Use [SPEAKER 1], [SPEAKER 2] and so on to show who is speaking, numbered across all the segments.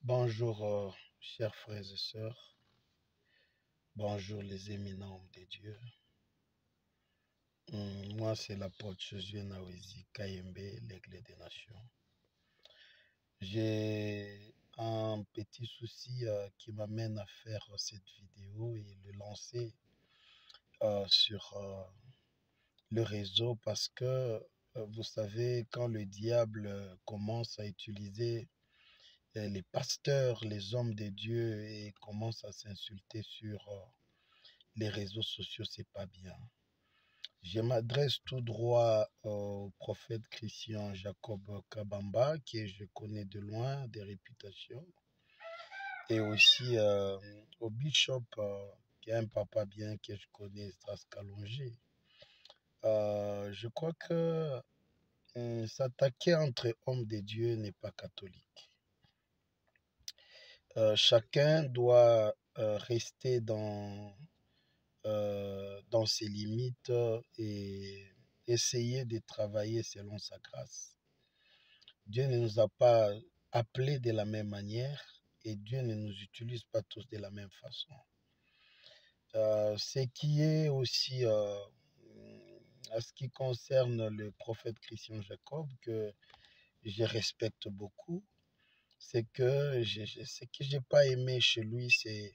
[SPEAKER 1] Bonjour, chers frères et sœurs. Bonjour, les éminents hommes de Dieu. Moi, c'est l'apôtre Josué Nawezi Kayembe, l'Aigle des Nations. J'ai un petit souci qui m'amène à faire cette vidéo et le lancer sur le réseau parce que, vous savez, quand le diable commence à utiliser les pasteurs, les hommes de Dieu et commence à s'insulter sur les réseaux sociaux, c'est pas bien. Je m'adresse tout droit au prophète Christian Jacob Kabamba, que je connais de loin, des réputations, et aussi au bishop, qui est un papa bien que je connais, Stras Kalonji. Je crois que s'attaquer entre hommes de Dieu n'est pas catholique. Chacun doit rester dans ses limites et essayer de travailler selon sa grâce. Dieu ne nous a pas appelés de la même manière et Dieu ne nous utilise pas tous de la même façon. Ce qui est aussi, à ce qui concerne le prophète Christian Jacob, que je respecte beaucoup, c'est que ce que je n'ai pas aimé chez lui, c'est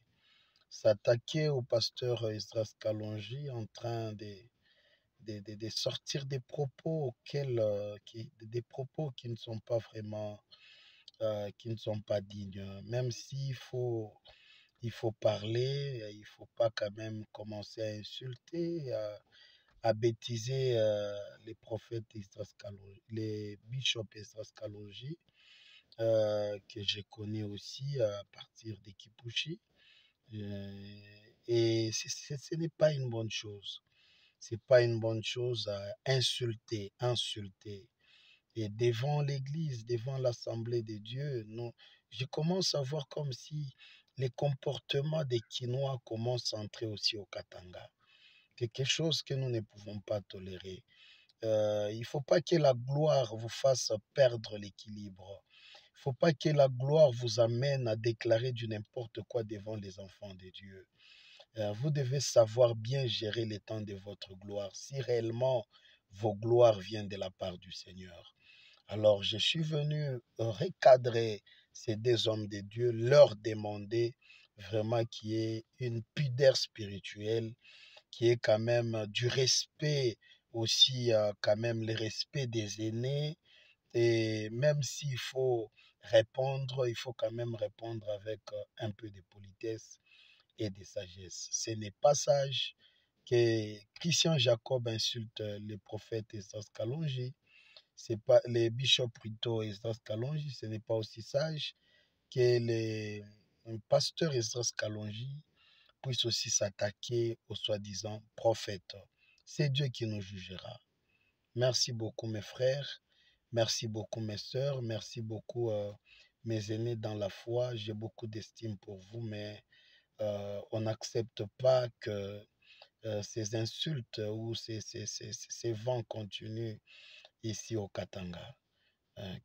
[SPEAKER 1] s'attaquer au pasteur Esdras Kalonji en train de sortir des propos des propos qui ne sont pas vraiment, qui ne sont pas dignes. Même il faut parler, il ne faut pas quand même commencer à insulter, à bêtiser les prophètes les bishops Esdras Kalonji, que je connais aussi à partir des Kipushi. Et ce n'est pas une bonne chose. C'est pas une bonne chose à insulter. Et devant l'église, devant l'assemblée de Dieu, non, je commence à voir comme si les comportements des Quinois commencent à entrer aussi au Katanga. Quelque chose que nous ne pouvons pas tolérer. Il ne faut pas que la gloire vous fasse perdre l'équilibre. Il ne faut pas que la gloire vous amène à déclarer du n'importe quoi devant les enfants de Dieu. Vous devez savoir bien gérer les temps de votre gloire, si réellement vos gloires viennent de la part du Seigneur. Alors, je suis venu recadrer ces deux hommes de Dieu, leur demander vraiment qu'il y ait une pudeur spirituelle, qui est quand même du respect aussi, quand même le respect des aînés. Et même s'il faut répondre, il faut quand même répondre avec un peu de politesse et de sagesse. Ce n'est pas sage que Christian Jacob insulte les prophètes Esdras Kalonji. C'est pas les bishops plutôt Esdras Kalonji. Ce n'est pas aussi sage que les pasteurs Esdras Kalonji puissent aussi s'attaquer aux soi-disant prophètes. C'est Dieu qui nous jugera. Merci beaucoup mes frères, merci beaucoup mes sœurs, merci beaucoup mes aînés dans la foi. J'ai beaucoup d'estime pour vous, mais on n'accepte pas que ces insultes ou ces vents continuent ici au Katanga.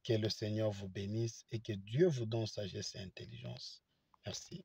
[SPEAKER 1] Que le Seigneur vous bénisse et que Dieu vous donne sagesse et intelligence. Merci.